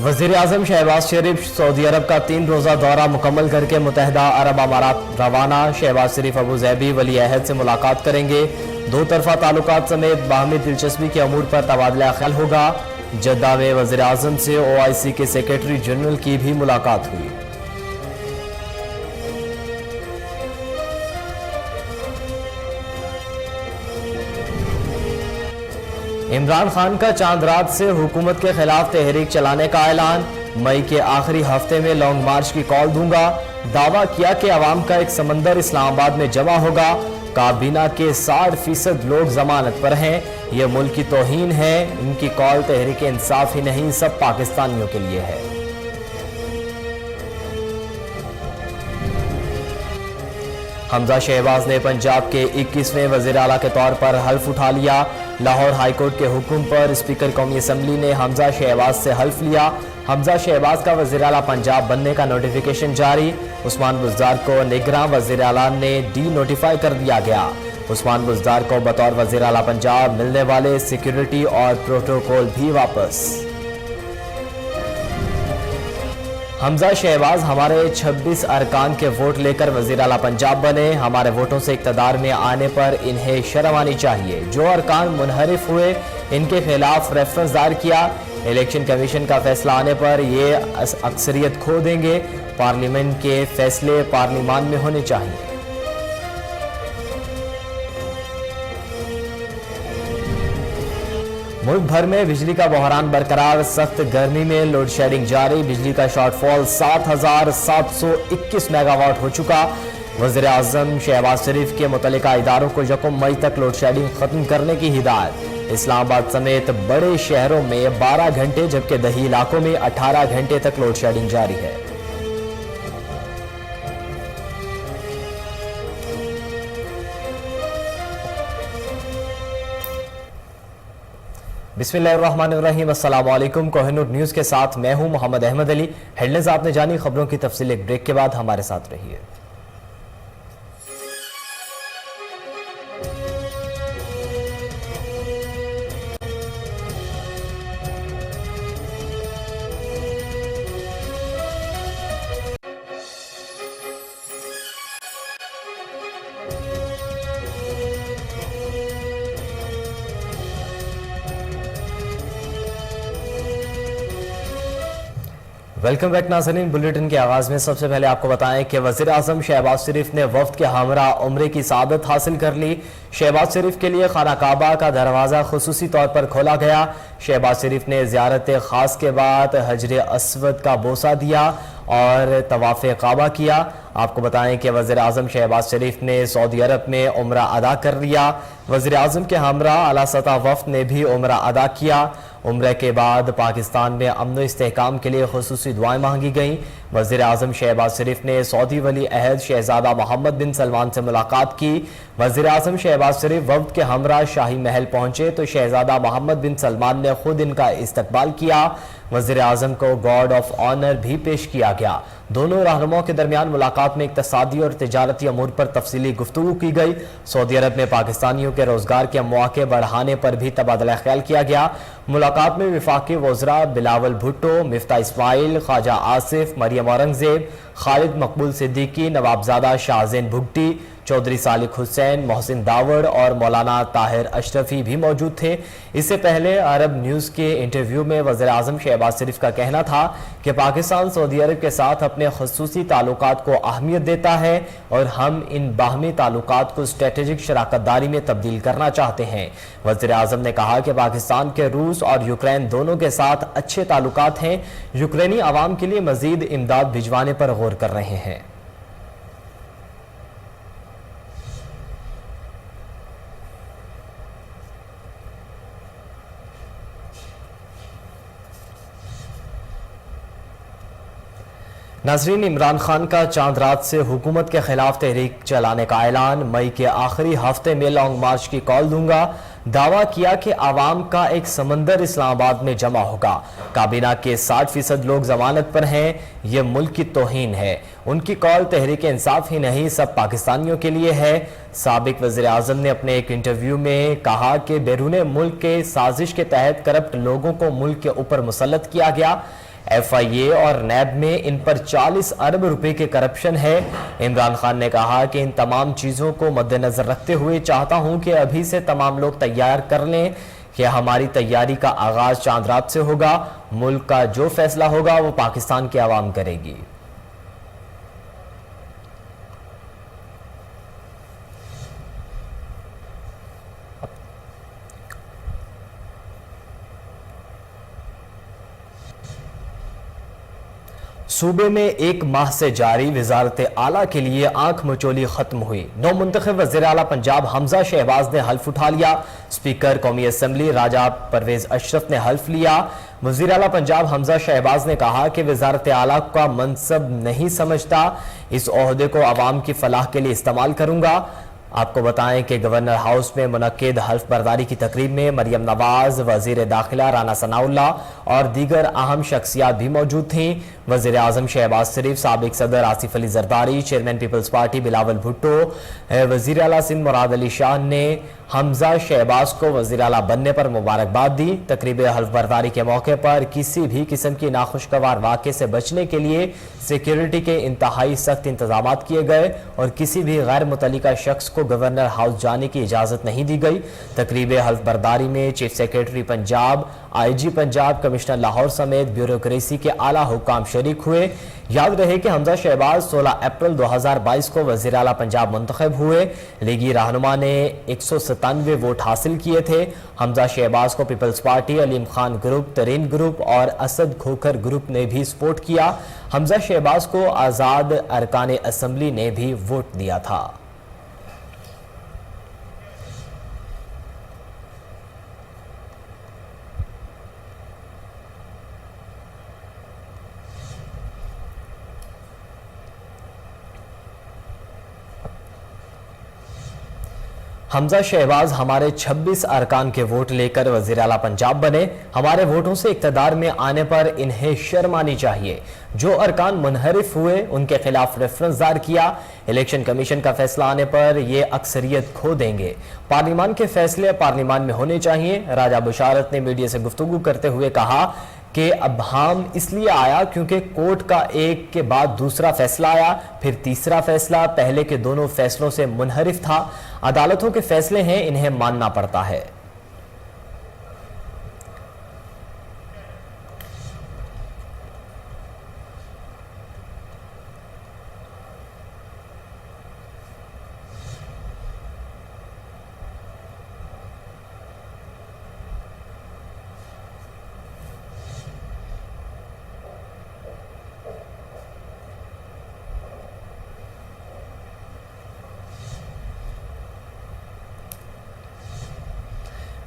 वज़ीर आज़म शहबाज शरीफ सऊदी अरब का 3 रोज़ा दौरा मुकम्मल करके मुत्तहिदा अरब अमारात रवाना। शहबाज शरीफ अबू ज़ैबी वली अहद से मुलाकात करेंगे। दो तरफा ताल्लुकात समेत बाहमी दिलचस्पी के अमूर पर तबादला ख्याल होगा। जद्दा में वज़ीर आज़म से OIC के सेक्रेटरी जनरल की भी मुलाकात हुई। इमरान खान का चांद रात से हुकूमत के खिलाफ तहरीक चलाने का ऐलान। मई के आखिरी हफ्ते में लॉन्ग मार्च की कॉल दूंगा। दावा किया कि अवाम का एक समंदर इस्लामाबाद में जमा होगा। काबीना के 60% लोग जमानत पर हैं। यह मुल्क की तौहीन है। इनकी कॉल तहरीक इंसाफ ही नहीं, सब पाकिस्तानियों के लिए है। हमजा शहबाज ने पंजाब के 21वें वज़ीर आला के तौर पर हल्फ उठा लिया। लाहौर हाईकोर्ट के हुक्म पर स्पीकर कौमी असम्बली ने हमजा शहबाज से हल्फ लिया। हमजा शहबाज का वज़ीर आला पंजाब बनने का नोटिफिकेशन जारी। उस्मान बुज़दार को निगरान वज़ीर आला ने डी नोटिफाई कर दिया गया। उस्मान बुज़दार को बतौर वज़ीर आला पंजाब मिलने वाले सिक्योरिटी और प्रोटोकॉल भी वापस। हमजा शहबाज हमारे 26 अरकान के वोट लेकर वज़ीर आला पंजाब बने। हमारे वोटों से इक़्तिदार में आने पर इन्हें शर्म आनी चाहिए। जो अरकान मुनहरिफ हुए इनके खिलाफ रेफरेंस दायर किया। इलेक्शन कमीशन का फैसला आने पर ये अक्सरियत खो देंगे। पार्लियामेंट के फैसले पार्लियामान में होने चाहिए। मुल्क भर में बिजली का बहरान बरकरार। सख्त गर्मी में लोड शेडिंग जारी। बिजली का शॉर्टफॉल 7,721 मेगावाट हो चुका। वज़ीर आज़म शहबाज शरीफ के मुतल्लिका इदारों को 1 मई तक लोड शेडिंग खत्म करने की हिदायत। इस्लामाबाद समेत बड़े शहरों में 12 घंटे जबकि दही इलाकों में 18 घंटे तक लोड शेडिंग जारी है। बिस्मिल्लाहिर्रहमानिर्रहीम। अस्सलाम वालेकुम। कोहिनूर न्यूज़ के साथ मैं हूं मोहम्मद अहमद अली। हेडलाइंस आपने जानी, खबरों की तफसील एक ब्रेक के बाद हमारे साथ रहिए। वेलकम बैक नाज़रीन। बुलेटिन के आगाज में सबसे पहले आपको बताएं कि वज़ीर आज़म शहबाज शरीफ ने वफ्द के हमरा उम्रे की सादत हासिल कर ली। शहबाज शरीफ के लिए खाना काबा का दरवाज़ा खुसूसी तौर पर खोला गया। शहबाज शरीफ ने ज़ियारत खास के बाद हजर अस्वद का बोसा दिया और तवाफ़ काबा किया। आपको बताएं कि वज़ीर आज़म शहबाज शरीफ ने सऊदी अरब में उम्रा अदा कर लिया। वज़ीर आज़म के हमरा आला सतह वफ़द ने भी उम्रा अदा किया। उम्र के बाद पाकिस्तान में अमन इस्तेहकाम के लिए खुसूसी दुआएं मांगी गईं। वज़ीर आज़म शहबाज शरीफ ने सऊदी वली अहद शहजादा मोहम्मद बिन सलमान से मुलाकात की। वज़ीर आज़म शहबाज शरीफ वफ्द के हमरा शाही महल पहुंचे तो शहजादा मोहम्मद बिन सलमान ने खुद इनका इस्तकबाल किया। वज़ीर आज़म को गार्ड ऑफ ऑनर भी पेश किया गया। दोनों रहनुमाओं के दरमियान मुलाकात में इक़्तिसादी और तिजारती अमूर पर तफसीली गुफ्तगू की गई। सऊदी अरब में पाकिस्तानियों के रोजगार के मौके बढ़ाने पर भी तबादला ख्याल किया गया। मुलाकात में वफाकी वज़रा बिलावल भुट्टो, मिफ्ता इस्माइल, ख्वाजा आसिफ, मरियम औरंगजेब, खालिद मकबूल सिद्दीकी, नवाबजादा शाहजेन भुगटी, चौधरी सालिक हुसैन, मोहसिन दावड़ और मौलाना ताहिर अशरफी भी मौजूद थे। इससे पहले अरब न्यूज़ के इंटरव्यू में वज़ीर आज़म शहबाज शरीफ का कहना था कि पाकिस्तान सऊदी अरब के साथ अपने खसूसी ताल्लुकात को अहमियत देता है और हम इन बाहमी ताल्लुकात को स्ट्रेटेजिक शराकतदारी में तब्दील करना चाहते हैं। वज़ीर आज़म ने कहा कि पाकिस्तान के रूस और यूक्रेन दोनों के साथ अच्छे ताल्लुकात हैं। यूक्रेनी आवाम के लिए मज़ीद इमदाद भिजवाने पर गौर कर रहे हैं। नाज़रीन, इमरान खान का चांद रात से हुकूमत के खिलाफ तहरीक चलाने का ऐलान। मई के आखिरी हफ्ते में लॉन्ग मार्च की कॉल दूंगा। दावा किया कि आवाम का एक समंदर इस्लामाबाद में जमा होगा। काबीना के 60% लोग जमानत पर हैं, ये मुल्क की तौहीन है। उनकी कॉल तहरीक इंसाफ ही नहीं, सब पाकिस्तानियों के लिए है। साबिक वज़ीर आज़म ने अपने एक इंटरव्यू में कहा कि बैरून मुल्क के साजिश के तहत करप्ट लोगों को मुल्क के ऊपर मुसल्लत किया गया। FIA और नैब में इन पर 40 अरब रुपए के करप्शन है। इमरान खान ने कहा कि इन तमाम चीज़ों को मद्देनजर रखते हुए चाहता हूं कि अभी से तमाम लोग तैयार कर लें कि हमारी तैयारी का आगाज चांद रात से होगा। मुल्क का जो फैसला होगा वो पाकिस्तान की आवाम करेगी। सूबे में एक माह से जारी वजारत आला के लिए आंख मचोली खत्म हुई। नौ मुंतखब वज़ीर आला पंजाब हमजा शहबाज ने हल्फ उठा लिया। स्पीकर कौमी असम्बली राजा परवेज अशरफ ने हल्फ लिया। वज़ीर आला पंजाब हमजा शहबाज ने कहा कि वजारत आला का मनसब नहीं समझता, इस ओहदे को अवाम की फलाह के लिए इस्तेमाल करूंगा। आपको बताएं कि गवर्नर हाउस में मुनक्किद हल्फ बर्दारी की तकरीब में मरियम नवाज, वजीर दाखिला राना सनाउल्लाह और दीगर अहम शख्सियात भी मौजूद थीं। वजीर आजम शहबाज शरीफ, साबिक सदर Asif Ali Zardari, chairman Peoples Party Bilawal Bhutto, वजीर आला सिंध मुराद अली शाह ने हमजा शहबाज को वजीर आला बनने पर मुबारकबाद दी। तकरीब हल्फ बर्दारी के मौके पर किसी भी किस्म की नाखुशगवार वाक़े से बचने के लिए सिक्योरिटी के इंतहाई सख्त इंतजाम किए गए और किसी भी गैर मुतल्लिका शख्स को गवर्नर हाउस जाने की इजाज़त नहीं दी गई। तकरीब हल्फ बर्दारी में chief secretary Punjab, IG Punjab, commissioner Lahore समेत ब्यूरोक्रेसी के आला हुक्काम शरीक हुए। याद रहे कि हमजा शहबाज 16 अप्रैल 2022 को वज़ीर आला पंजाब मुंतखब हुए। लीगी रहनुमा ने 197 वोट हासिल किए थे। हमजा शहबाज को Peoples Party, Aleem Khan group, Tareen group और असद खोखर ग्रुप ने भी सपोर्ट किया। हमजा शहबाज को आज़ाद अरकान असम्बली ने भी वोट दिया था। हमजा शहबाज हमारे 26 अरकान के वोट लेकर वज़ीर आला पंजाब बने। हमारे वोटों से इक़्तिदार में आने पर इन्हें शर्म आनी चाहिए। जो अरकान मुनहरिफ हुए उनके खिलाफ रेफरेंस दायर किया। इलेक्शन कमीशन का फैसला आने पर ये अक्सरियत खो देंगे। पार्लिमान के फैसले पार्लिमान में होने चाहिए। राजा बुशारत ने मीडिया से गुफ्तगू करते हुए कहा कि अब हम इसलिए आया क्योंकि कोर्ट का एक के बाद दूसरा फैसला आया, फिर तीसरा फैसला पहले के दोनों फैसलों से मुनहरिफ था। अदालतों के फैसले हैं, इन्हें मानना पड़ता है।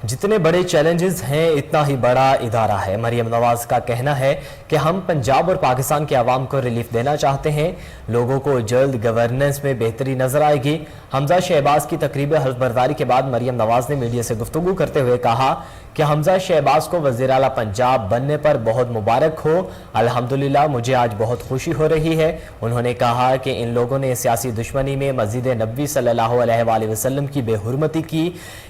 जितने बड़े चैलेंजेस हैं इतना ही बड़ा इदारा है। मरियम नवाज का कहना है कि हम पंजाब और पाकिस्तान के अवाम को रिलीफ देना चाहते हैं। लोगों को जल्द गवर्नेंस में बेहतरी नजर आएगी। हमजा शहबाज की तकरीब हल्फ बर्दारी के बाद मरियम नवाज ने मीडिया से गुफ्तगू करते हुए कहा कि हमजा शहबाज को वज़ीर आला पंजाब बनने पर बहुत मुबारक हो। अल्हम्दुलिल्लाह, मुझे आज बहुत खुशी हो रही है। उन्होंने कहा कि इन लोगों ने सियासी दुश्मनी में मस्जिद नबी सल्लल्लाहु अलैहि वसल्लम की बेहुरमती की।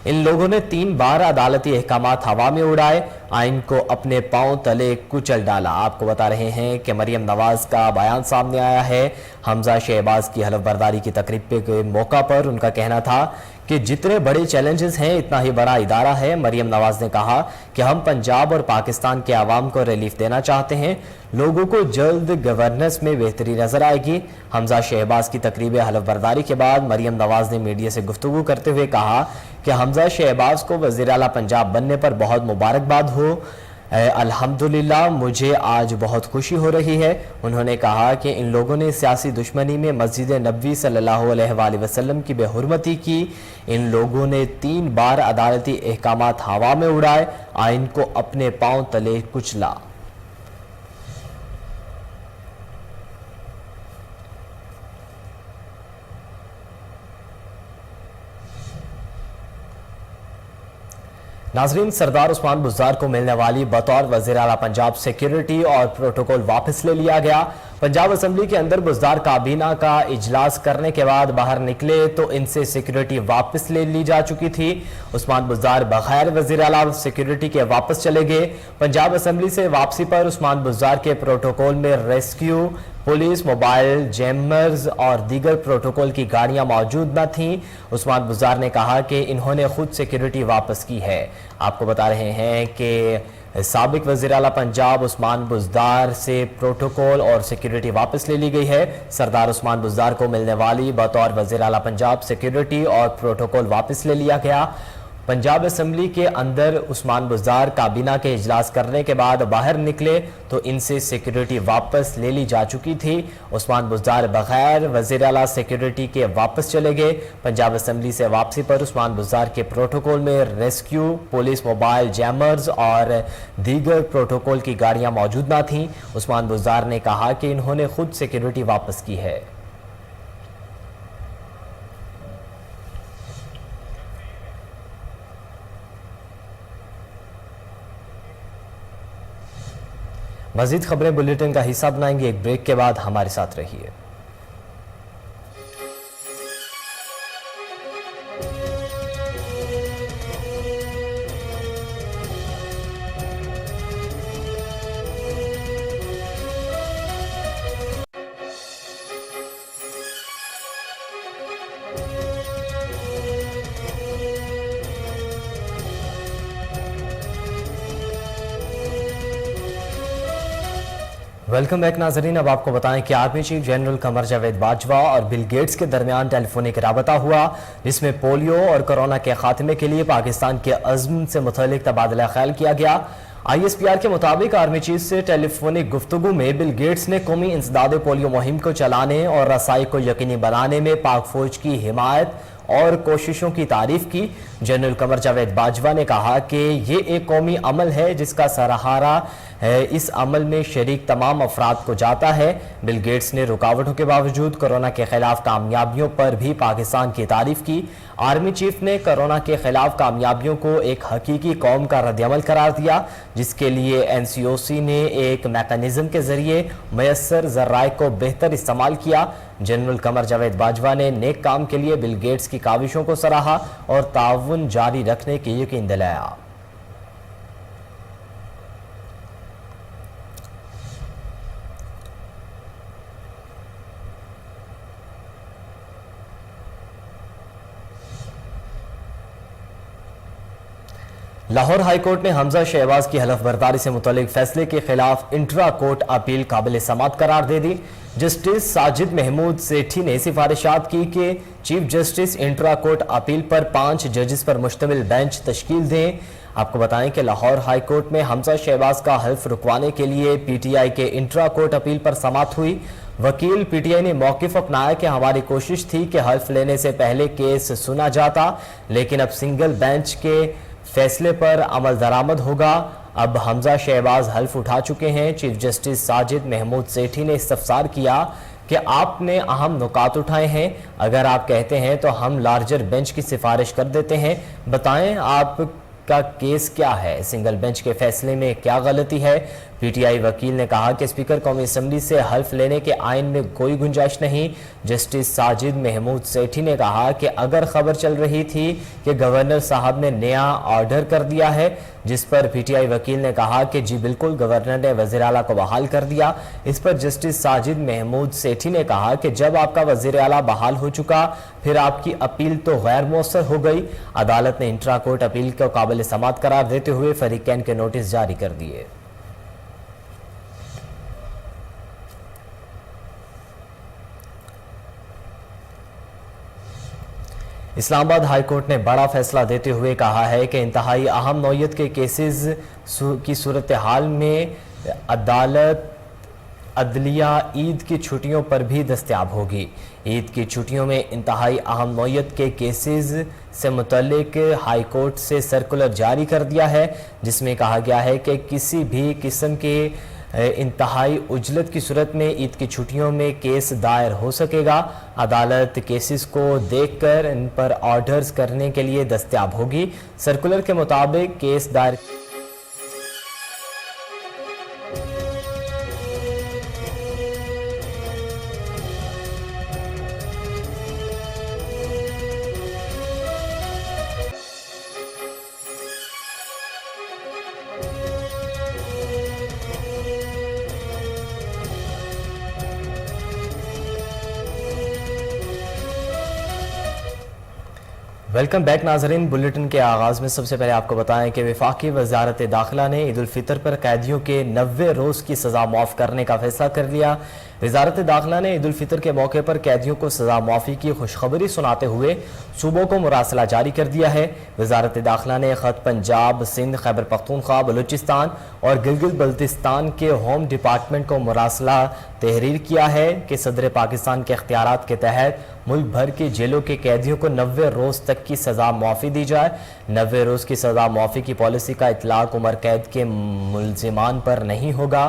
इन लोगों ने 3 बार अदालती अहकामात हवा में उड़ाए, आइन को अपने पांव तले कुचल डाला। आपको बता रहे हैं कि मरियम नवाज का बयान सामने आया है। हमजा शहबाज की हल्फ बर्दारी की तकरीब के मौका पर उनका कहना था कि जितने बड़े चैलेंजेस हैं इतना ही बड़ा इदारा है। मरियम नवाज ने कहा कि हम पंजाब और पाकिस्तान के अवाम को रिलीफ देना चाहते हैं। लोगों को जल्द गवर्नेंस में बेहतरी नजर आएगी। हमजा शहबाज की तकरीब हल्फ बर्दारी के बाद मरियम नवाज ने मीडिया से गुफ्तगू करते हुए कहा कि हमजा शहबाज को वज़ीर आला पंजाब बनने पर बहुत मुबारकबाद हो। अल्हम्दुलिल्लाह, मुझे आज बहुत खुशी हो रही है। उन्होंने कहा कि इन लोगों ने सियासी दुश्मनी में मस्जिद नबी सल्लल्लाहु अलैहि वसल्लम की बेहुरमती की। इन लोगों ने 3 बार अदालती अहकामात हवा में उड़ाए, आइन को अपने पांव तले कुचला। नाजरीन, सरदार उस्मान बुज़दार को मिलने वाली बतौर वज़ीर आला पंजाब सिक्योरिटी और प्रोटोकॉल वापस ले लिया गया। पंजाब असम्बली के अंदर बुज़दार काबीना का इजलास करने के बाद बाहर निकले तो इनसे सिक्योरिटी वापस ले ली जा चुकी थी। उस्मान बुज़दार बगैर वज़ीर आला सिक्योरिटी के वापस चले गए। पंजाब असम्बली से वापसी पर उस्मान बुज़दार के प्रोटोकॉल में रेस्क्यू, पुलिस, मोबाइल, जैमर्स और दीगर प्रोटोकॉल की गाड़ियां मौजूद न थीं। उस्मान बुज़दार ने कहा कि इन्होंने खुद सिक्योरिटी वापस की है। आपको बता रहे हैं कि साबिक वज़ीर आला पंजाब उस्मान बुज़दार से प्रोटोकॉल और सिक्योरिटी वापस ले ली गई है। सरदार उस्मान बुज़दार को मिलने वाली बतौर वज़ीर आला पंजाब सिक्योरिटी और प्रोटोकॉल वापस ले लिया गया। पंजाब असम्बली के अंदर उस्मान बुज़दार काबीना के इजलास करने के बाद बाहर निकले तो इनसे सिक्योरिटी वापस ले ली जा चुकी थी। उस्मान बुज़दार बगैर वज़ीर आला सिक्योरिटी के वापस चले गए। पंजाब असम्बली से वापसी पर उस्मान बुज़दार के प्रोटोकॉल में रेस्क्यू, पुलिस, मोबाइल, जैमर्स और दीगर प्रोटोकॉल की गाड़ियां मौजूद न थीं। उस्मान बुज़दार ने कहा कि इन्होंने खुद सिक्योरिटी वापस की है। मज़ीद खबरें बुलेटिन का हिस्सा बनाएंगे। एक ब्रेक के बाद हमारे साथ रहिए। वेलकम बैक नाजरीन। अब आपको बताएं कि army chief general Qamar Javed Bajwa और बिल गेट्स के दरमियान टेलीफोनिक राबता हुआ, जिसमें पोलियो और कोरोना के खात्मे के लिए पाकिस्तान के अज़्म से मुतल्लिक तबादला ख्याल किया गया। ISPR के मुताबिक आर्मी चीफ से टेलीफोनिक गुफ्तगू में बिल गेट्स ने कौमी इंसदाद पोलियो मुहिम को चलाने और रसाई को यकीनी बनाने में पाक फौज की हिमायत और कोशिशों की तारीफ की। जनरल कमर जावेद बाजवा ने कहा कि ये एक कौमी अमल है जिसका सराहना इस अमल में शरीक तमाम अफराद को जाता है। बिल गेट्स ने रुकावटों के बावजूद कोरोना के खिलाफ कामयाबियों पर भी पाकिस्तान की तारीफ की। आर्मी चीफ ने कोरोना के खिलाफ कामयाबियों को एक हकीकी कौम का रद्दअमल करार दिया, जिसके लिए NCOC ने एक मैकेनिज्म के जरिए मैसर जराए को बेहतर इस्तेमाल किया। जनरल कमर जावेद बाजवा ने नेक काम के लिए बिल गेट्स की काविशों को सराहा और ताउन जारी रखने की यकीन दिलाया। लाहौर हाई कोर्ट ने हमजा शहबाज की हलफ बर्दारी से मुतल्लिक फैसले के खिलाफ इंट्रा कोर्ट अपील काबिल समात करार दे दी। जस्टिस साजिद महमूद सेठी ने सिफारिशात की कि chief justice intra court appeal पर 5 जजेस पर मुश्तमिल बेंच तश्कील दें। आपको बताएं कि लाहौर हाई कोर्ट में हमजा शहबाज का हल्फ रुकवाने के लिए PTI के इंट्रा कोर्ट अपील पर समात हुई। वकील PTI ने मौकिफ अपनाया कि हमारी कोशिश थी कि हल्फ लेने से पहले केस सुना जाता, लेकिन अब सिंगल बेंच के फैसले पर अमल दरामद होगा। अब हमजा शहबाज हल्फ उठा चुके हैं। चीफ जस्टिस साजिद महमूद सेठी ने इस्तफसार किया कि आपने अहम नुकात उठाए हैं। अगर आप कहते हैं तो हम लार्जर बेंच की सिफारिश कर देते हैं। बताएं आपका केस क्या है, सिंगल बेंच के फैसले में क्या गलती है। PTI वकील ने कहा कि स्पीकर कौमी असम्बली से हल्फ लेने के आइन में कोई गुंजाइश नहीं। जस्टिस साजिद महमूद सेठी ने कहा कि अगर खबर चल रही थी कि गवर्नर साहब ने नया ऑर्डर कर दिया है, जिस पर PTI वकील ने कहा कि जी बिल्कुल, गवर्नर ने वज़ीर आला को बहाल कर दिया। इस पर जस्टिस साजिद महमूद सेठी ने कहा कि जब आपका वज़ीर आला बहाल हो चुका, फिर आपकी अपील तो गैर मौसर हो गई। अदालत ने इंट्रा कोर्ट अपील को काबिल समात करार देते हुए फरीकैन के नोटिस जारी कर दिए। इस्लामाबाद हाई कोर्ट ने बड़ा फैसला देते हुए कहा है कि इंतहाई अहम नौयत के केसेस की सूरत हाल में अदालत अदलिया ईद की छुट्टियों पर भी दस्तयाब होगी। ईद की छुट्टियों में इंतहाई अहम नौयत के केसेस से मुतल्लिक हाई कोर्ट से सर्कुलर जारी कर दिया है, जिसमें कहा गया है कि किसी भी किस्म के इंतहाई उजलत की सूरत में ईद की छुट्टियों में केस दायर हो सकेगा। अदालत केसेस को देखकर इन पर ऑर्डर्स करने के लिए दस्तयाब होगी। सर्कुलर के मुताबिक केस दायर वेलकम बैक नाजरीन। बुलेटिन के आगाज़ में सबसे पहले आपको बताएं कि वफाकी वजारत दाखिला ने ईद उल फितर पर कैदियों के 90 रोज़ की सज़ा माफ़ करने का फैसला कर लिया। वजारत दाखिला ने ईद उल फितर के मौके पर कैदियों को सज़ा माफ़ी की खुशखबरी सुनाते हुए सूबों को मुरासला जारी कर दिया है। वजारत दाखिला ने ख़त पंजाब, सिंध, खैबर पख्तूनख्वा, बलूचिस्तान और गिलगित बल्तिस्तान के होम डिपार्टमेंट को मुरासला तहरीर किया है कि सदर पाकिस्तान के इख्तियारात के तहत मुल्क भर की जेलों के कैदियों को 90 रोज़ तक की सज़ा माफ़ी दी जाए। 90 रोज़ की सज़ा माफ़ी की पॉलिसी का इतलाक़ उम्र कैद के मुलजिमान पर नहीं होगा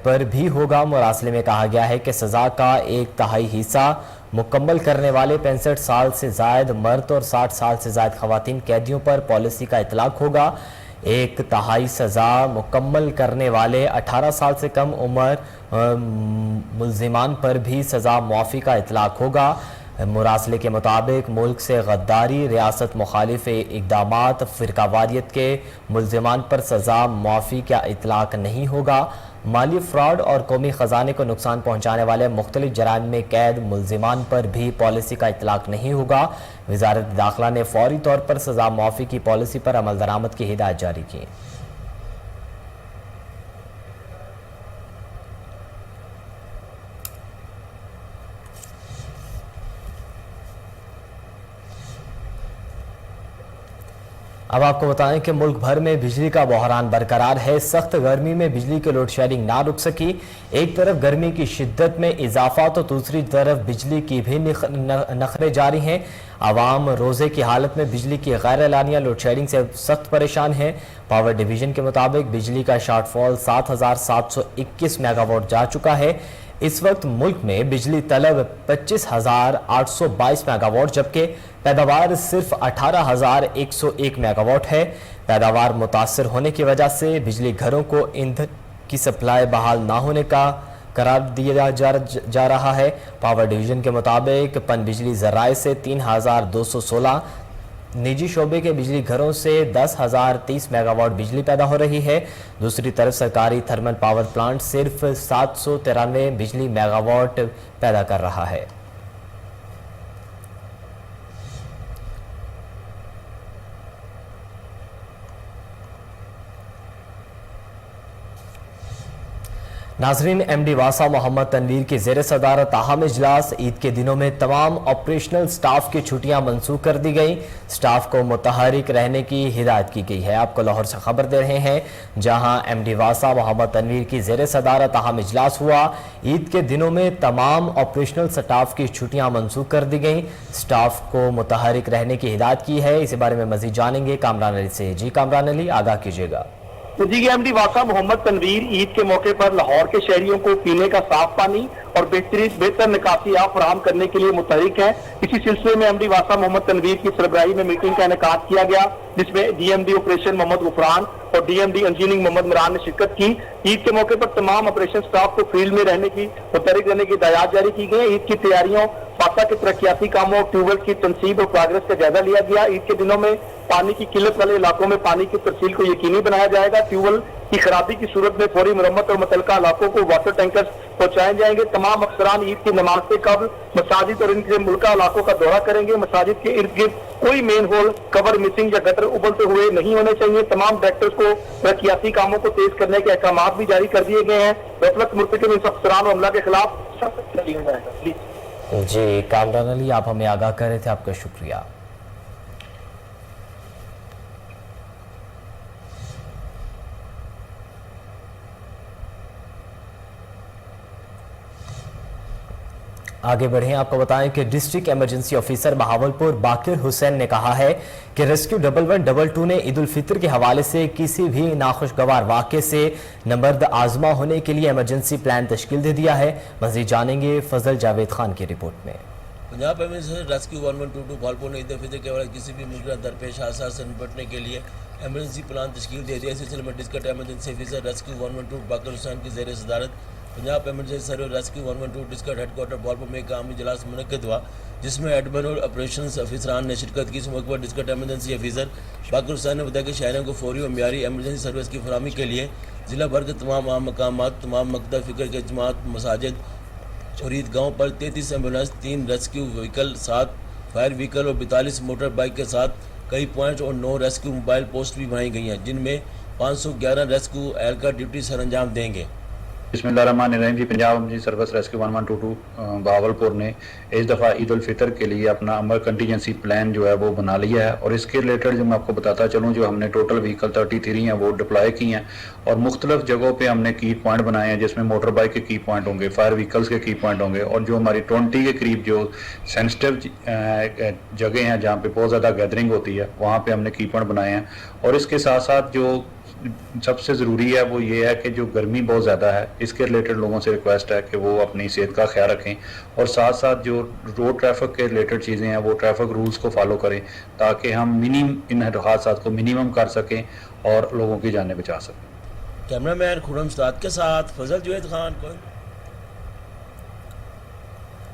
पर भी होगा। मुरासले में कहा गया है कि सज़ा का 1/3 हिस्सा मुकम्मल करने वाले 65 साल से ज़ायद मर्द और 60 साल से ज़ायद ख़वातीन कैदियों पर पॉलिसी का इतलाक़ होगा। 1/3 सज़ा मुकम्मल करने वाले 18 साल से कम उम्र मुलजिमान पर भी सज़ा माफ़ी का इतलाक़ होगा। मुरासले के मुताबिक मुल्क से गद्दारी, रियासत मुखालिफ इक़दामात, फ़िरकावारियत के मुलजिमान पर सज़ा माफ़ी का इतलाक़ नहीं होगा। माली फ्रॉड और कौमी ख़जाने को नुकसान पहुँचाने वाले मुख्तलिफ जराइम में कैद मुलजिमान पर भी पॉलिसी का इतलाक़ नहीं होगा। वज़ारत दाखिला ने फ़ौरी तौर पर सज़ा माफ़ी की पॉलिसी पर अमल दरामद की हिदायत जारी की। अब आपको बताएं कि मुल्क भर में बिजली का बहरान बरकरार है। सख्त गर्मी में बिजली की लोड शेडिंग ना रुक सकी। एक तरफ गर्मी की शिद्दत में इजाफा तो दूसरी तरफ बिजली की भी नखरे जारी हैं। आवाम रोज़े की हालत में बिजली की गैर एलानिया लोड शेडिंग से सख्त परेशान है। पावर डिवीजन के मुताबिक बिजली का शॉर्टफॉल 7,721 मेगावाट जा चुका है। इस वक्त मुल्क में बिजली तलब 25,822 मेगावाट जबकि पैदावार सिर्फ 18,101 मेगावाट है। पैदावार मुतासर होने की वजह से बिजली घरों को ईंधन की सप्लाई बहाल ना होने का करार दिया जा रहा है। पावर डिवीजन के मुताबिक पन बिजली जराए से 3,216, निजी शोबे के बिजली घरों से 10,030 मेगावाट बिजली पैदा हो रही है। दूसरी तरफ सरकारी थर्मल पावर प्लांट सिर्फ 793 बिजली मेगावाट पैदा कर रहा है। नाजरीन, एमडी वासा मोहम्मद तनवीर की ज़ेर सदारत अहम इजलास। ईद के दिनों में तमाम ऑपरेशनल स्टाफ की छुट्टियां मनसूख कर दी गई। स्टाफ को मुतहरिक रहने की हिदायत की गई है। आपको लाहौर से खबर दे रहे हैं जहां एमडी वासा मोहम्मद तनवीर की ज़ेर सदारत अहम इजलास हुआ। ईद के दिनों में तमाम ऑपरेशनल स्टाफ की छुट्टियां मनसूख कर दी गई। स्टाफ को मुतहरिक रहने की हिदायत की है। इसी बारे में मजीद जानेंगे कामरान अली से। जी कामरान अली, आगाह कीजिएगा। तो जी एमडी वासा मोहम्मद तनवीर ईद के मौके पर लाहौर के शहरियों को पीने का साफ पानी और बेहतर निकासी आप फराहम करने के लिए मुतहरिक है। इसी सिलसिले में एमडी वासा मोहम्मद तनवीर की सरबराही में मीटिंग का इनेकाद किया गया जिसमें डीएमडी ऑपरेशन मोहम्मद गुफरान और डीएमडी इंजीनियरिंग मोहम्मद मिरान ने शिरकत की। ईद के मौके पर तमाम ऑपरेशन स्टाफ को फील्ड में रहने की मुतहरिक रहने की हिदायत जारी की गई। ईद की तैयारियों, फासा के तरक्याती कामों, ट्यूबवेल की तनसीब और प्रोग्रेस का जायजा लिया गया। ईद के दिनों में पानी की किल्लत वाले इलाकों में पानी की तरसील को यकीनी बनाया जाएगा। ट्यूबवेल की खराबी की सूरत में फौरी मरम्मत और मुतलका इलाकों को वाटर टैंकर्स पहुंचाए जाएंगे। तमाम अफसरान ईद की नमाज से कबल मसाजिद और इनके मुल्का इलाकों का दौरा करेंगे। मसाजिद के इर्द गिर्द कोई मेन होल, कवर मिसिंग या गटर उबलते हुए नहीं होने चाहिए। तमाम डायरेक्टर्स को तरक्याती कामों को तेज करने के अहकाम भी जारी कर दिए गए हैं। गफलत मुर्तकिब इन अफसरान और अमला के खिलाफ सख्त लिया जाएगा। जी कामरान अली, आप हमें आगाह कर रहे थे, आपका शुक्रिया। आगे बढ़ें, आपको बताएं कि डिस्ट्रिक्ट इमरजेंसी ऑफिसर बहावलपुर बाकिर हुसैन ने कहा है कि रेस्क्यू 1112 ने ईद उल फितर के हवाले से किसी भी नाखुशगवार वाक़े से नंबर्द आजमा होने के लिए इमरजेंसी प्लान तश्कील दे दिया है। मज़ीद जानेंगे फजल जावेद खान की रिपोर्ट में। पंजाब एमरजेंसी रेस्क्यू 1122 भावलपुर ने ईद उल फितर के हवाले किसी भी मुमकिन दरपेश हादसा से निपटने के लिए एमरजेंसी प्लान तश्कील दे दिया। इस सिलसिले में डिस्ट्रिक्ट इमरजेंसी ऑफिसर रेस्क्यू 1112 बाकिर हुसैन की ज़ेर सदारत Punjab emergency service rescue 112 district headquarter Bahawalpur में एक आमी इजलास मुनक्किद हुआ, जिसमें एडमिन और ऑपरेशन अफसरान ने शिरकत की। इस मौके पर डिस्ट्रिक्ट एमरजेंसी ऑफिसर बाकिर हुसैन ने बताया कि शहरों को फौरी और म्यारी एमरजेंसी सर्विस की फरहमी के लिए जिला भर के तमाम अहम मकामात, तमाम मकतब फ़िक्र के जमात, मसाजिद और ईदगाहों पर 33 ambulance, 3 rescue vehicle, 7 fire vehicle और 42 मोटर बाइक के साथ कई पॉइंट और 9 रेस्क्यू मोबाइल पोस्ट भी बनाई गई हैं, जिनमें 511 रेस्क्यू एहलकार ड्यूटी सर अंजाम देंगे। बिस्मिल्लाहिर्रहमानिर्रहीम जी। Punjab emergency service rescue 1122 Bahawalpur ने इस दफ़ा ईद उल फितर के लिए अपना अमर कंटीजेंसी प्लान जो है वो बना लिया है और इसके रिलेटेड जो मैं आपको बताता चलूँ, जो हमने टोटल व्हीकल 33 हैं वो डिप्लॉय की हैं और मुख्तलिफ जगहों पे हमने की पॉइंट बनाए हैं, जिसमें मोटर बाइक के की पॉइंट होंगे, फायर व्हीकल्स के की पॉइंट होंगे और जो हमारी 20 के करीब जो सेंसिटिव जगह हैं जहाँ पे बहुत ज़्यादा गैदरिंग होती है, वहाँ पर हमने की पॉइंट बनाए हैं। और इसके साथ साथ जो सबसे ज़रूरी है वो ये है कि जो गर्मी बहुत ज़्यादा है, इसके रिलेटेड लोगों से रिक्वेस्ट है कि वो अपनी सेहत का ख्याल रखें और साथ साथ जो रोड ट्रैफिक के रिलेटेड चीज़ें हैं वो ट्रैफिक रूल्स को फॉलो करें, ताकि हम इन हादसात को मिनिमम कर सकें और लोगों की जानें बचा सकें। कैमरामैन खुरम उस्ताद के साथ फजल जावेद खान को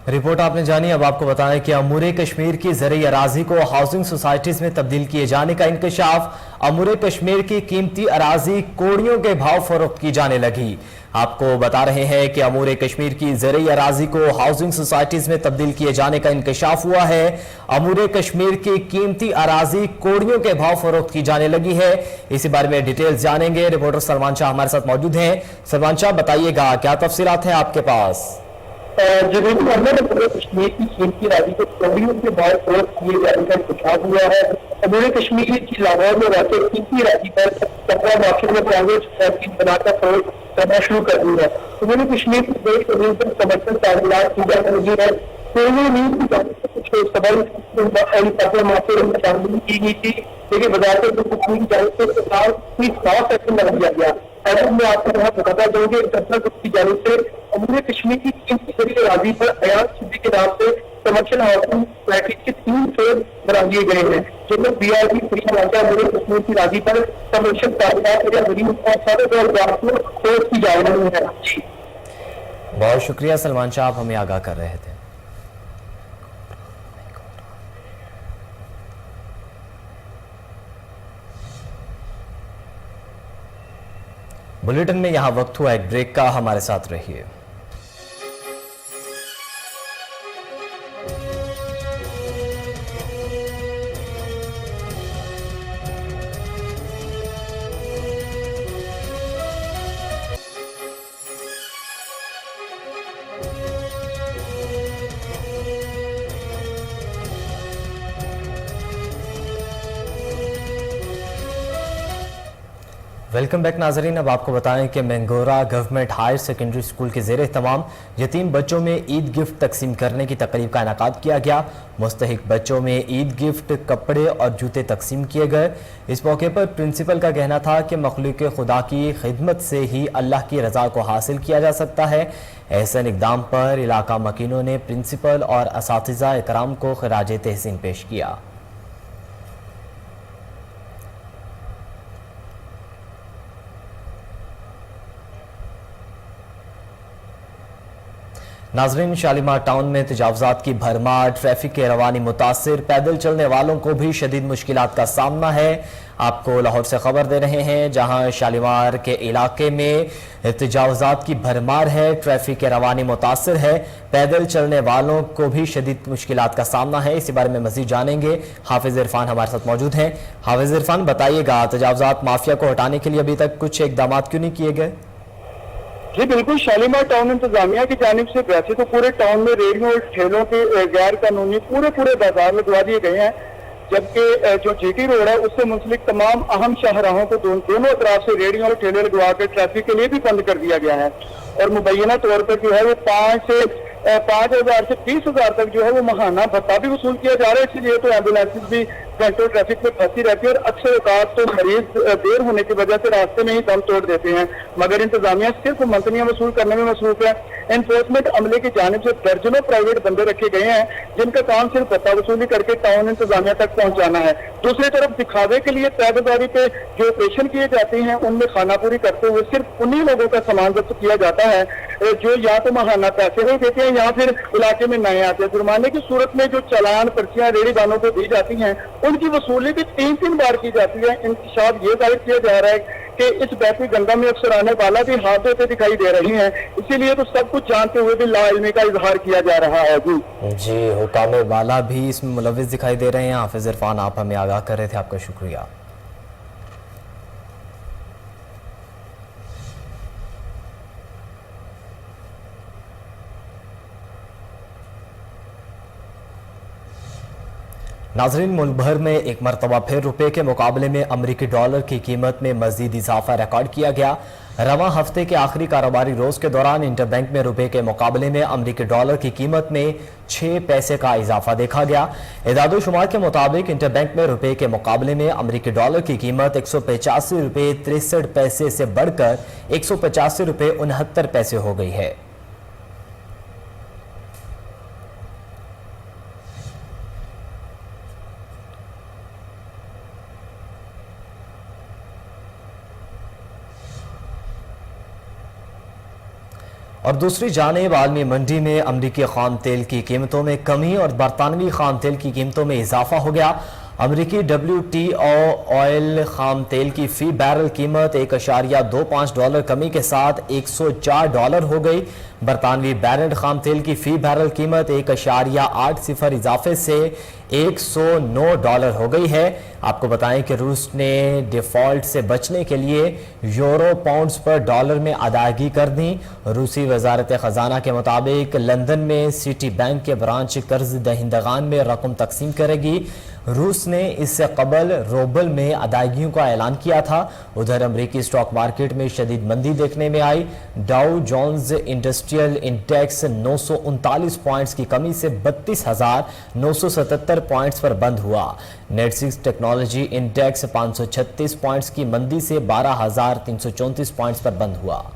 रिपोर्ट आपने जानी। अब आपको बताएं कि अमूर कश्मीर की ज़रई अराजी को हाउसिंग सोसाइटीज में तब्दील किए जाने का इंकशाफ। अमूर कश्मीर की कीमती अराजी कोड़ियों के भाव फरोख्त की जाने लगी। आपको बता रहे हैं कि अमूर कश्मीर की ज़रई अराजी को हाउसिंग सोसाइटीज में तब्दील किए जाने का इंकशाफ हुआ है। अमूर कश्मीर की कीमती अराजी कोड़ियों के भाव फरोख्त की जाने लगी है। इसी बारे में डिटेल्स जानेंगे। रिपोर्टर सलमान शाह हमारे साथ मौजूद हैं। सलमान शाह, बताइएगा क्या तफसीलात हैं आपके पास? कश्मीर की कीमती राजी को कोड़ियों के भाव फरोख्त किए जाने का इंतजाम हुआ है। अमूर कश्मीर की लाहौर में वाक़ कीमती राजी पर कपड़ा मार्केट में प्राइवेट सोसाइटी बनाकर फरोख्त करना शुरू कर दी है। अमूर कश्मीर की बड़ी जमीन पर समर्थन तामीलात की जा रही है। कुछ सबल मार्केट में शामिल की गई थी, लेकिन वजारत की जानिब से साफ एक्शन लगा दिया गया। ऐसे में आपको यहाँ बताता जाऊंगे इंटरनेशनल ग्रुप की जानिब से अमूर कश्मीर की कीमती राजी पर अयान सिद्दी के नाम से कमर्शियल हाउसिंग सोसाइटी के 3 फेज बना दिए गए हैं, जिनमें BRB फ्री ढांचा अमूर कश्मीर की राजी पर कमर्शियल कारोबार या गरीब और 4,500 को खोज की जा रही है। बहुत शुक्रिया सलमान शाह, आप हमें आगाह कर रहे थे। बुलेटिन में यहां वक्त हुआ एक ब्रेक का, हमारे साथ रहिए। वेलकम बैक नाजरीन। अब आपको बताएं कि Mingora government higher secondary school के ज़ेर एहतमाम यतीम बच्चों में ईद गिफ्ट तकसीम करने की तकरीब का इनेकाद किया गया। मुस्तहिक बच्चों में ईद गिफ्ट, कपड़े और जूते तकसीम किए गए। इस मौके पर प्रिंसिपल का कहना था कि मखलूक खुदा की खिदमत से ही अल्लाह की रज़ा को हासिल किया जा सकता है। ऐसे इक़दाम पर इलाका मकीनों ने प्रिंसिपल और असातिज़ा इकराम को खिराज तहसीन पेश किया। नाजरीन, शालीमार टाउन में तजावजात की भरमार, ट्रैफिक के रवानी मुतासिर, पैदल चलने वालों को भी शदीद मुश्किलात का सामना है। आपको लाहौर से खबर दे रहे हैं, जहां शालीमार के इलाके में तजावजात की भरमार है, ट्रैफिक के रवानी मुतासिर है, पैदल चलने वालों को भी शदीद मुश्किलात का सामना है। इसी बारे में मजीद जानेंगे। हाफिज इरफान हमारे साथ मौजूद हैं। हाफिज इरफान, बताइएगा तजावजात माफिया को हटाने के लिए अभी तक कुछ इकदाम क्यों नहीं किए गए? जी बिल्कुल, शालीमार टाउन इंतजामिया की जानिब से वैसे तो पूरे टाउन में रेडियो और ठेलों के गैर कानूनी पूरे बाजार लगवा दिए गए हैं, जबकि जो GT रोड है उससे मुंसलिक तमाम अहम शाहराहों को दोनों तरफ से रेडियो और ठेले लगवा कर ट्रैफिक के लिए भी बंद कर दिया गया है। और मुबैना तौर पर जो है वो 5 से 5,000 से 30,000 तक जो है वो महाना भत्ता भी वसूल किया जा रहा है। इसलिए तो एम्बुलेंसेज भी घंटों ट्रैफिक में फंसी रहती है और अक्सर औकात तो मरीज देर होने की वजह से रास्ते में ही दम तोड़ देते हैं, मगर इंतजामिया सिर्फ मंथनियां वसूल करने में मसरूफ है। एनफोर्समेंट अमले की जानिब से दर्जनों प्राइवेट बंदे रखे गए हैं जिनका काम सिर्फ भत्ता वसूली करके टाउन इंतजामिया तक पहुंचाना है। दूसरी तरफ दिखावे के लिए तैदारी पे जो ऑपरेशन किए जाते हैं उनमें खानापूरी करते हुए सिर्फ उन्हीं लोगों का सामान जब्त किया जाता है जो या तो महाना पैसे नहीं देते हैं या फिर इलाके में नए आते हैं। जुर्माने की सूरत में जो चालान पर्चियां रेडी दानों को दी जाती हैं उनकी वसूली भी 3-3 बार की जाती है। इंकशाफ ये जाहिर किया जा रहा है कि इस बहती गंगा में अक्सर आने वाला भी हाथ धोते दिखाई दे रही हैं, इसीलिए तो सब कुछ जानते हुए भी लाइल्मी का इजहार किया जा रहा है। जी हुकाम वाला भी इसमें मुलविस दिखाई दे रहे हैं। हाफिज इरफान, आप हमें आगाह कर रहे थे, आपका शुक्रिया। नाजरीन, मुल्क भर में एक मरतबा फिर रुपए के मुकाबले में अमरीकी डॉलर की कीमत में मजीद इजाफा रिकॉर्ड किया गया। रवां हफ्ते के आखिरी कारोबारी रोज के दौरान इंटरबैंक में रुपए के मुकाबले में अमरीकी डॉलर की कीमत में 6 पैसे का इजाफा देखा गया। इदादो शुमार के मुताबिक इंटरबैंक में रुपए के मुकाबले में अमरीकी डॉलर की कीमत 185 रुपये 63 पैसे से बढ़कर 185 रुपये 69 पैसे हो गई है। और दूसरी जानिब आलमी मंडी में अमरीकी खाम तेल की कीमतों में कमी और बरतानवी खाम तेल की कीमतों में इजाफा हो गया। अमरीकी WTO ऑयल खाम तेल की फी बैरल कीमत $1.25 कमी के साथ $104 हो गई। बरतानवी बैरेंट खाम तेल की फी बैरल कीमत $1.80 इजाफे से $109 हो गई है। आपको बताएं कि रूस ने डिफॉल्ट से बचने के लिए यूरो पाउंड्स पर डॉलर में अदायगी कर दी। रूसी वजारत खजाना के मुताबिक लंदन में सिटी बैंक के ब्रांच कर्ज दहिंदगान में रकम तकसीम करेगी। रूस ने इससे कबल रूबल में अदायगियों का ऐलान किया था। उधर अमरीकी स्टॉक मार्केट में शदीद मंदी देखने में आई। Dow Jones industrial index 939 points की कमी से 32,977 पॉइंट्स पर बंद हुआ। नेटसिक्स टेक्नोलॉजी इंडेक्स 536 पॉइंट्स की मंदी से 12,334 पॉइंट्स पर बंद हुआ।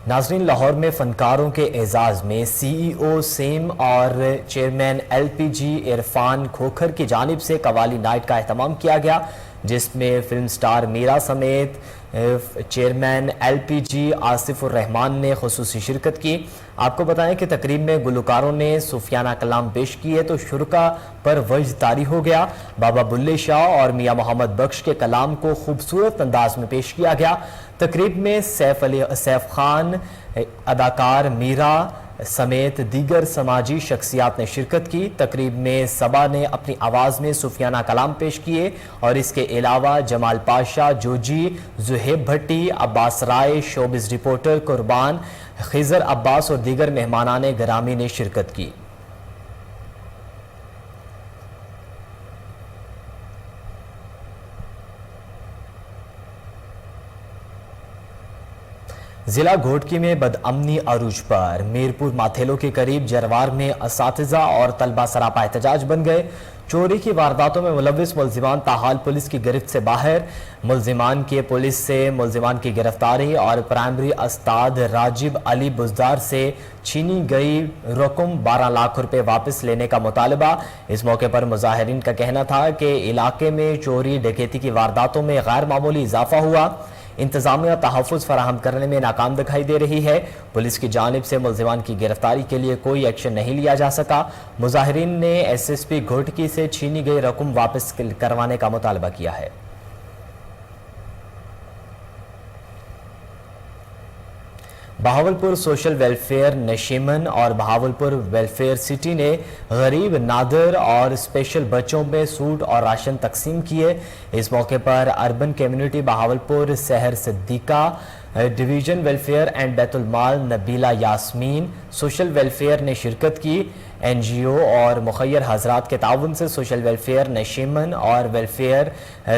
नाजरीन, लाहौर में फनकारों के एजाज में CEO सेम और चेयरमैन LPG इरफान खोखर की जानिब से कवाली नाइट का एहतमाम किया गया, जिसमें फिल्म स्टार मीरा समेत चेयरमैन LPG आसिफ रहमान ने खुसूसी शिरकत की। आपको बताएं कि तकरीब में गुलकारों ने सूफियाना कलाम पेश किए तो शुरका पर वज्द तारी हो गया। बाबा बुल्ले शाह और मियाँ मोहम्मद बख्श के कलाम को खूबसूरत अंदाज में पेश किया गया। तकरीब में सैफ खान, अदाकार मीरा समेत दीगर समाजी शख्सियात ने शिरकत की। तकरीब में सबा ने अपनी आवाज़ में सूफियाना कलाम पेश किए और इसके अलावा जमाल पाशा, जोजी, जुहेब भट्टी, अब्बास राय, शोबिस रिपोर्टर कुर्बान, खिजर अब्बास और दीगर मेहमानाने गिरामी ने शिरकत की। जिला घोटकी में बदअमनी अरूज पर। मीरपुर माथेलो के करीब जरवार में असातिज़ा और तलबा सरापा एहतजाज बन गए। चोरी की वारदातों में मुलविस मुलजिमान ताहाल पुलिस की गिरफ्त से बाहर। मुलजिमान के पुलिस से मुलजिमान की गिरफ्तारी और प्राइमरी उस्ताद राजिब अली बुजदार से छीनी गई रकम 12 लाख रुपए वापस लेने का मुतालबा। इस मौके पर मुजाहिरीन का कहना था कि इलाके में चोरी डकैती की वारदातों में गैर मामूली इजाफा हुआ। इंतजामिया तहफ़्फ़ुज़ फराहम करने में नाकाम दिखाई दे रही है। पुलिस की जानिब से मुलजिमान की गिरफ्तारी के लिए कोई एक्शन नहीं लिया जा सका। मुजाहिरीन ने SSP घोटकी से छीनी गई रकम वापस करवाने का मुतालबा किया है। बहावलपुर सोशल वेलफेयर नशीमन और बहावलपुर वेलफेयर सिटी ने गरीब, नादर और स्पेशल बच्चों में सूट और राशन तकसीम किए। इस मौके पर urban community Bahawalpur, Sehar Siddiqa, division welfare and Baitul Mal Nabeela Yasmin social welfare ने शिरकत की। NGO और मुखैर हजरात के ताउन से सोशल वेलफेयर नशीमन और वेलफेयर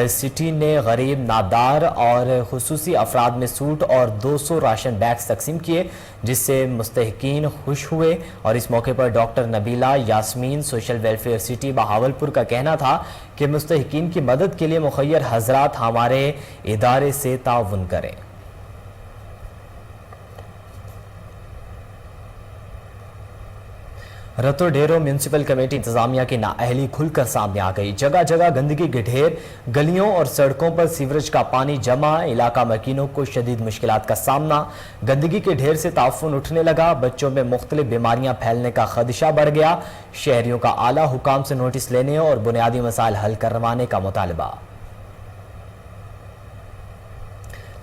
सिटी ने गरीब नादार और खुसूसी अफराद में सूट और 200 राशन बैग्स तकसीम किए, जिससे मुस्तहिकीन खुश हुए। और इस मौके पर doctor Nabeela Yasmin social welfare city Bahawalpur का कहना था कि मुस्तहिकीन की मदद के लिए मुखैर हजरात हमारे इदारे से ताउन करें। रतो डेरो म्यूनसिपल कमेटी इंतजामिया की नाअहली खुलकर सामने आ गई। जगह जगह गंदगी के ढेर, गलियों और सड़कों पर सीवरेज का पानी जमा, इलाका मकीनों को शदीद मुश्किलात का सामना। गंदगी के ढेर से ताफुन उठने लगा, बच्चों में मुख्तलिफ बीमारियां फैलने का खदशा बढ़ गया। शहरियों का आला हुकाम से नोटिस लेने और बुनियादी मसाइल हल करवाने का मुतालबा।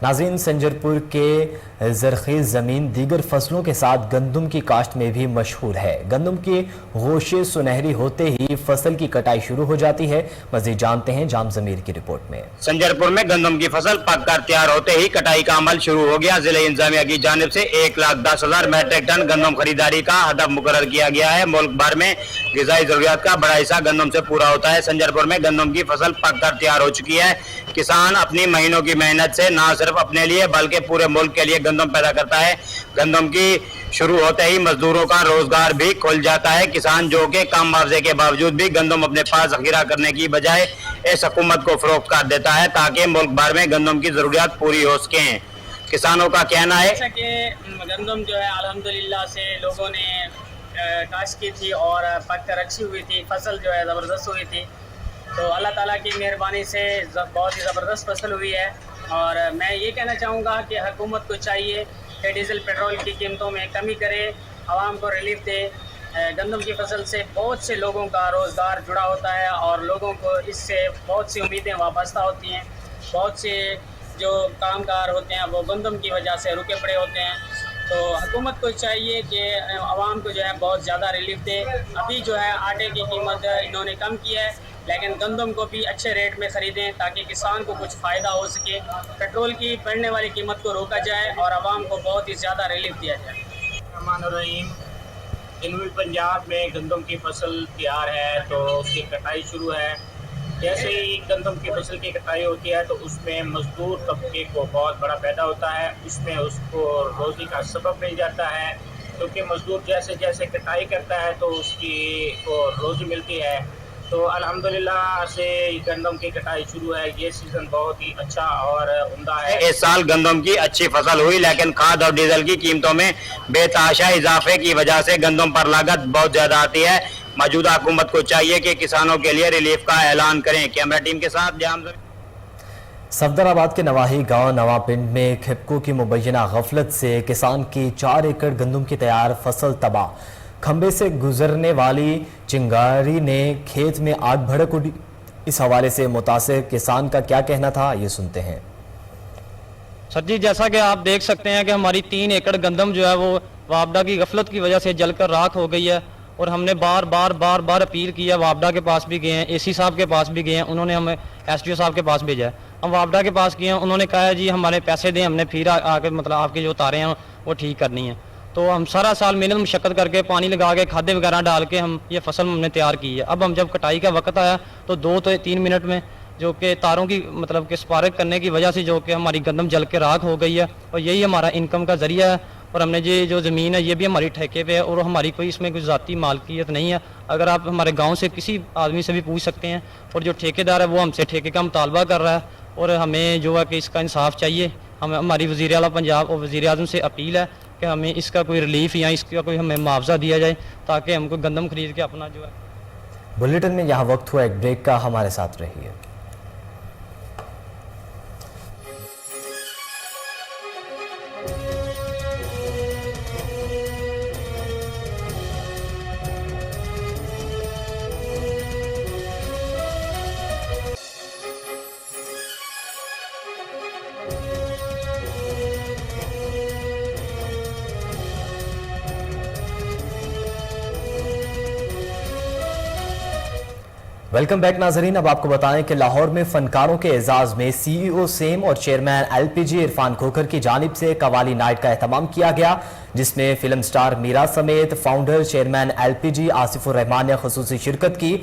नाज़रीन, संजरपुर के ज़रख़ीज़ ज़मीन दीगर फसलों के साथ गंदम की काश्त में भी मशहूर है। गंदम की गोशे सुनहरी होते ही फसल की कटाई शुरू हो जाती है। मज़ीद जानते हैं जाम ज़मीर की रिपोर्ट में। संजरपुर में गंदम की फसल पककर तैयार होते ही कटाई का अमल शुरू हो गया। जिला इंतजामिया की जानिब से 1,10,000 मैट्रिक टन गंदम खरीदारी का हदफ मुकर्रर किया गया है। मुल्क भर में ग़िज़ाई ज़रूरियात का बड़ा हिस्सा गंदम से पूरा होता है। संजरपुर में गंदम की फसल पककर तैयार हो चुकी है। किसान अपनी महीनों की मेहनत से न सिर्फ अपने लिए बल्कि पूरे मुल्क के लिए गंदम पैदा करता है। गंदम की शुरू होते ही मजदूरों का रोजगार भी खुल जाता है। किसान जो कि कम मुआवजे के बावजूद भी गंदम अपने पास ज़ख़ीरा करने की बजाय इस हुकूमत को फरोख्त कर देता है ताकि मुल्क भर में गंदम की ज़रूरियात पूरी हो सकें। किसानों का कहना है कि गंदम जो है अल्हम्दुलिल्लाह से लोगों ने काश्त की थी और पक कर रखी हुई थी। फसल जो है ज़बरदस्त हुई थी, तो अल्लाह ताला की मेहरबानी से बहुत ही ज़बरदस्त फसल हुई है। और मैं ये कहना चाहूँगा कि हुकूमत को चाहिए कि डीज़ल पेट्रोल की कीमतों में कमी करे, आवाम को रिलीफ दे। गंदम की फसल से बहुत से लोगों का रोज़गार जुड़ा होता है और लोगों को इससे बहुत सी उम्मीदें वाबस्ता होती हैं। बहुत से जो कामगार होते हैं वो गंदम की वजह से रुके पड़े होते हैं। तो हुकूमत को चाहिए कि आवाम को जो है बहुत ज़्यादा रिलीफ दे। अभी जो है आटे की कीमत इन्होंने कम की है, लेकिन गंदम को भी अच्छे रेट में ख़रीदें ताकि किसान को कुछ फ़ायदा हो सके। पेट्रोल की बढ़ने वाली कीमत को रोका जाए और आवाम को बहुत ही ज़्यादा रिलीफ दिया जाए। रहमानुर्रहीम, जनूबी पंजाब में गंदम की फसल तैयार है तो उसकी कटाई शुरू है। जैसे ही गंदम की फसल की कटाई होती है तो उसमें मजदूर तबके को बहुत बड़ा फ़ायदा होता है। उसमें उसको रोज़ी का सबब मिल जाता है, क्योंकि मजदूर जैसे जैसे कटाई करता है तो उसकी को रोज़ी मिलती है। तो अल्हम्दुलिल्लाह से गंदम की कटाई शुरू है। ये सीज़न बहुत ही अच्छा और उम्दा है। इस साल गंदम की अच्छी फसल हुई, लेकिन खाद और डीजल की कीमतों में बेतहाशा इजाफे की वजह से गंदम पर लागत बहुत ज़्यादा आती है। मौजूदा हुकूमत को चाहिए कि किसानों के लिए रिलीफ का ऐलान करें। कैमरा टीम के साथ जाम। सफदराबाद के नवाही गांव नवापिंड में खेपको की मुबैना गफलत से किसान की 4 एकड़ गंदम की तैयार फसल तबाह। खंबे से गुजरने वाली चिंगारी ने खेत में आग भड़क उठी। इस हवाले से मुतासिर किसान का क्या कहना था, ये सुनते हैं। सर जी, जैसा कि आप देख सकते हैं कि हमारी 3 एकड़ गंदम जो है वो वापडा की गफलत की वजह से जलकर राख हो गई है। और हमने बार बार अपील की है। वापडा के पास भी गए हैं, AC साहब के पास भी गए हैं, उन्होंने हमें SDO साहब के पास भेजा है। हम वापडा के पास गए हैं, उन्होंने कहा है जी हमारे पैसे दें, हमने फिर आके मतलब आपके जो तारें हैं वो ठीक करनी है। तो हम सारा साल मेहनत मुशक्कत करके पानी लगा के खादे वगैरह डाल के हम ये फसल हमने तैयार की है। अब हम जब कटाई का वक्त आया तो 2 से 3 मिनट में जो कि तारों की मतलब कि स्पार्क करने की वजह से जो कि हमारी गंदम जल के राख हो गई है। और यही हमारा इनकम का ज़रिया है। और हमने ये जो ज़मीन है ये भी हमारी ठेके पे है और हमारी कोई इसमें कोई ज़ाती मालकियत नहीं है। अगर आप हमारे गांव से किसी आदमी से भी पूछ सकते हैं। और जो ठेकेदार है वो हमसे ठेके का मुतालबा कर रहा है और हमें जो है कि इसका इंसाफ चाहिए। हमारी वज़ीर आला पंजाब और वज़ीर आज़म से अपील है कि हमें इसका कोई रिलीफ या इसका कोई हमें मुआवजा दिया जाए ताकि हमको गंदम खरीद के अपना जो है। बुलेटिन में यहाँ वक्त हुआ एक ब्रेक का, हमारे साथ रहिए। वेलकम बैक नाजरीन। अब आपको बताएं कि लाहौर में फनकारों के एजाज में CEO सेम और चेयरमैन LPG इरफान खोखर की जानिब से कवाली नाइट का एहतमाम किया गया, जिसमें फिल्म स्टार मीरा समेत फाउंडर चेयरमैन LPG आसिफुर रहमान ने खुसूसी शिरकत की।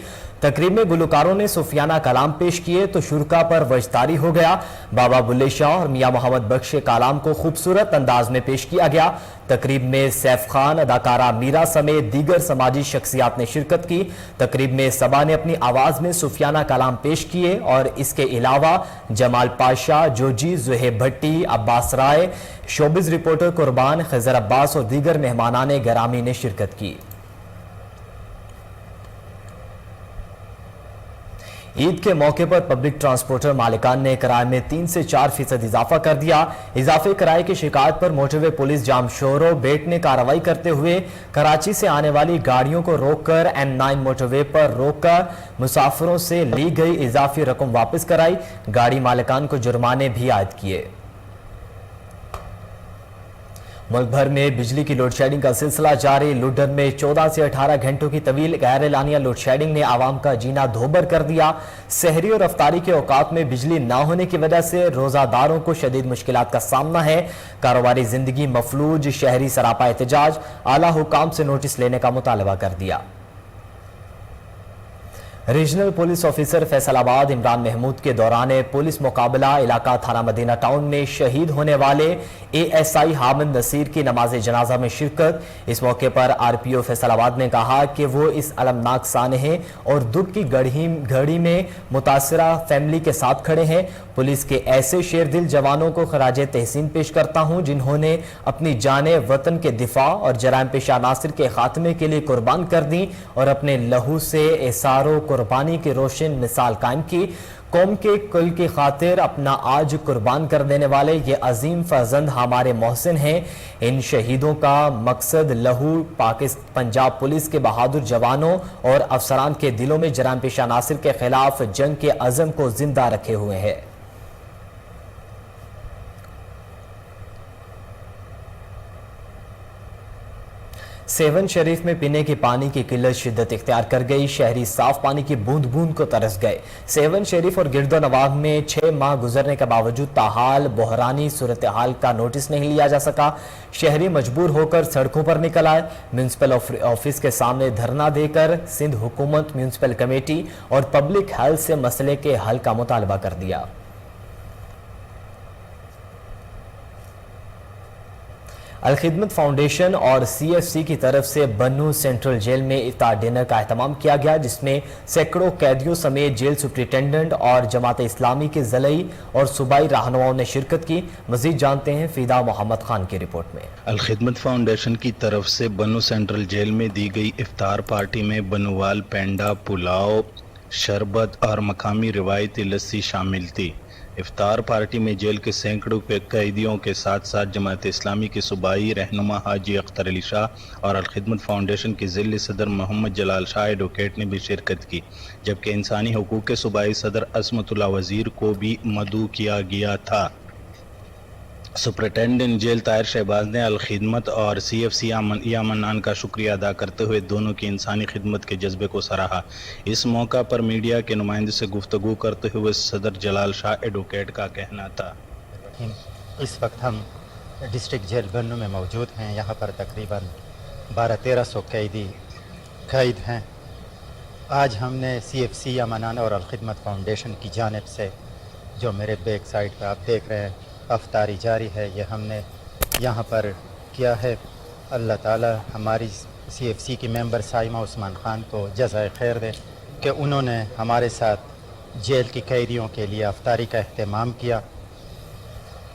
तकरीब में गुलकारों ने सूफियाना कलाम पेश किए तो शुरका पर वजदारी हो गया। बाबा बुल्ले शाह और मियां मोहम्मद बख्श के कलाम को खूबसूरत अंदाज में पेश किया गया। तकरीब में सैफ खान, अदाकारा मीरा समेत दीगर समाजी शख्सियात ने शिरकत की। तकरीब में सबा ने अपनी आवाज में सूफियाना कलाम पेश किए और इसके अलावा जमाल पाशा, जोजी, जुहेब भट्टी, अब्बास राय, शोबिज रिपोर्टर कुर्बान, खजर अब्बास और दीगर मेहमानाने गरामी ने शिरकत की। ईद के मौके पर पब्लिक ट्रांसपोर्टर मालिकान ने किराए में 3 से 4% इजाफा कर दिया। इजाफे किराए की शिकायत पर मोटरवे पुलिस जाम शोरो बेट ने कार्रवाई करते हुए कराची से आने वाली गाड़ियों को रोककर M9 मोटरवे पर रोककर मुसाफिरों से ली गई इजाफी रकम वापस कराई। गाड़ी मालिकान को जुर्माने भी आयद किए। मुल्क भर में बिजली की लोड शेडिंग का सिलसिला जारी। लुडन में 14 से 18 घंटों की तवील गैर एलानिया लोड शेडिंग ने आवाम का जीना धोबर कर दिया। सहरी और अफ्तारी के औकात में बिजली न होने की वजह से रोजादारों को शदीद मुश्किलात का सामना है। कारोबारी जिंदगी मफलूज, शहरी सरापा एहतजाज, आला हुकाम से नोटिस लेने का मुतालबा कर दिया। Regional police officer Faisalabad Imran Mahmood के दौरान पुलिस मुकाबला इलाका थाना मदीना टाउन में शहीद होने वाले ASI हामिद नसीर की नमाज जनाजा में शिरकत। इस मौके पर RPO फैसलाबाद ने कहा कि वो इस अलमनाक सानहे और दुख की घड़ी में मुतासरा फैमिली के साथ खड़े हैं। पुलिस के ऐसे शेरदिल जवानों को खराजे तहसीन पेश करता हूं जिन्होंने अपनी जाने वतन के दिफा और जराइम पेशा नासिर के खात्मे के लिए कुर्बान कर दी और अपने लहू से एसारो कुर्बानी की रोशन मिसाल कायम की। कौम के कुल की खातिर अपना आज कुर्बान कर देने वाले ये अजीम फर्जंद हमारे मोहसिन हैं। इन शहीदों का मकसद लहू पंजाब पुलिस के बहादुर जवानों और अफसरान के दिलों में जराइम पेशा नासिर के खिलाफ जंग के अज़म को जिंदा रखे हुए हैं। सेवन शरीफ में पीने के पानी की किल्लत शिद्दत इख्तियार कर गई। शहरी साफ पानी की बूंद बूंद को तरस गए। सेवन शरीफ और गिरदो नवाब में 6 माह गुजरने के बावजूद ताहाल बहरानी सूरत हाल का नोटिस नहीं लिया जा सका। शहरी मजबूर होकर सड़कों पर निकल आए। म्यूनसिपल ऑफिस के सामने धरना देकर सिंध हुकूमत, म्यूनसिपल कमेटी और पब्लिक हेल्थ से मसले के हल का मुतालबा कर दिया। अलखिदमत फाउंडेशन और CFC की तरफ से बन्नू सेंट्रल जेल में इफ्तार डिनर का एहतमाम किया गया, जिसमें सैकड़ों कैदियों समेत जेल सुप्रिंटेंडेंट और जमात इस्लामी के ज़लई और सूबाई रहनुमाओं ने शिरकत की। मजीद जानते हैं फिदा मोहम्मद खान की रिपोर्ट में। अलखिदमत फाउंडेशन की तरफ से बन्नू सेंट्रल जेल में दी गई इफ्तार पार्टी में बनवाल, पेंडा, पुलाव, शरबत और मकामी रिवायती लस्सी शामिल थी। इफ्तार पार्टी में जेल के सैकड़ों कैदियों के साथ साथ जमात इस्लामी के सूबाई रहनुमा हाजी अख्तर अली शाह और अलखिदमत फाउंडेशन के ज़िले सदर मोहम्मद जलाल शाह एडवोकेट ने भी शिरकत की, जबकि इंसानी हकूक़ के सूबाई सदर असमतुल्लाह वज़ीर को भी मदऊ किया गया था। सुपरिटेंडेंट जेल ताहिर शहबाज ने अलखिदमत और CFC यामन्नान का शुक्रिया अदा करते हुए दोनों की इंसानी खिदमत के जज्बे को सराहा। इस मौका पर मीडिया के नुमाइंदे से गुफ्तगू करते हुए सदर जलाल शाह एडवोकेट का कहना था। इस वक्त हम डिस्ट्रिक्ट जेल बन्नू में मौजूद हैं। यहाँ पर तकरीबन 1200-1300 कैद हैं। आज हमने CFC यामन्नान और अलखिदमत फाउंडेशन की जानिब से, जो मेरे बैक साइड पर आप देख रहे हैं, अफ्तारी जारी है, ये हमने यहाँ पर किया है। अल्लाह ताला हमारी CFC की मेंबर साइमा उस्मान ख़ान को जज़ाए खैर दे कि उन्होंने हमारे साथ जेल की कैदियों के लिए अफ्तारी का अहतमाम किया।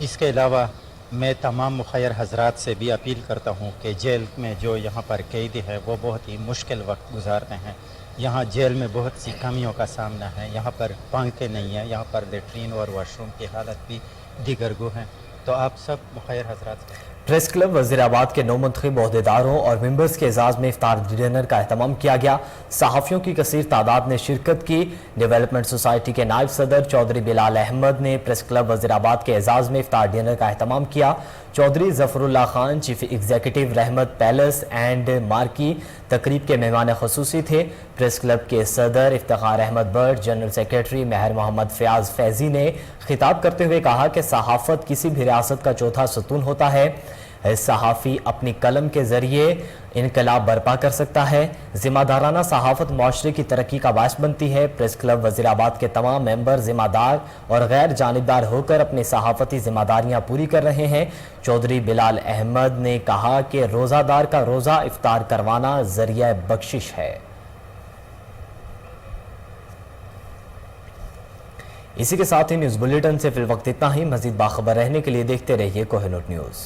इसके अलावा मैं तमाम मुखैर हजरात से भी अपील करता हूँ कि जेल में जो यहाँ पर कैदी है वो बहुत ही मुश्किल वक्त गुजारते हैं। यहाँ जेल में बहुत सी कमियों का सामना है। यहाँ पर पंखे नहीं है, यहाँ पर लेटरीन और वाशरूम की हालत भी दीगर गो हैं। तो आप सब मुखैर हजरात, प्रेस क्लब वज़ीराबाद के नौमंतखब ओहदेदारों और मेंबर्स के एजाज़ में इफ्तार डिनर का एहतमाम किया गया। सहाफ़ियों की कसीर तादाद ने शिरकत की। डेवलपमेंट सोसाइटी के नायब सदर चौधरी बिलाल अहमद ने प्रेस क्लब वज़ीराबाद के एजाज़ में इफ्तार डिनर का एहतमाम किया। Chaudhry Zafarullah Khan chief executive Rehmat Palace and Marquee तकरीब के मेहमान खुसूसी थे। प्रेस क्लब के सदर इफ्तिखार अहमद बट, जनरल सेक्रेटरी महर मोहम्मद फयाज फैजी ने खिताब करते हुए कहा कि सहाफ़त किसी भी रियासत का चौथा सतून होता है। सहाफ़ी अपनी कलम के ज़रिए इनकलाब बर्पा कर सकता है। ज़िम्मेदाराना सहाफ़त माशरे की तरक्की का बायस बनती है। प्रेस क्लब वज़ीराबाद के तमाम मेंबर ज़िम्मेदार और गैर जानिबदार होकर अपनी सहाफ़ती ज़िम्मेदारियाँ पूरी कर रहे हैं। चौधरी बिलाल अहमद ने कहा कि रोज़ादार का रोज़ा इफ्तार करवाना ज़रिया बख्शिश है। इसी के साथ ही न्यूज़ बुलेटिन से फिल वक्त इतना ही। मज़ीद बाखबर रहने के लिए देखते रहिए कोहिनूर न्यूज़।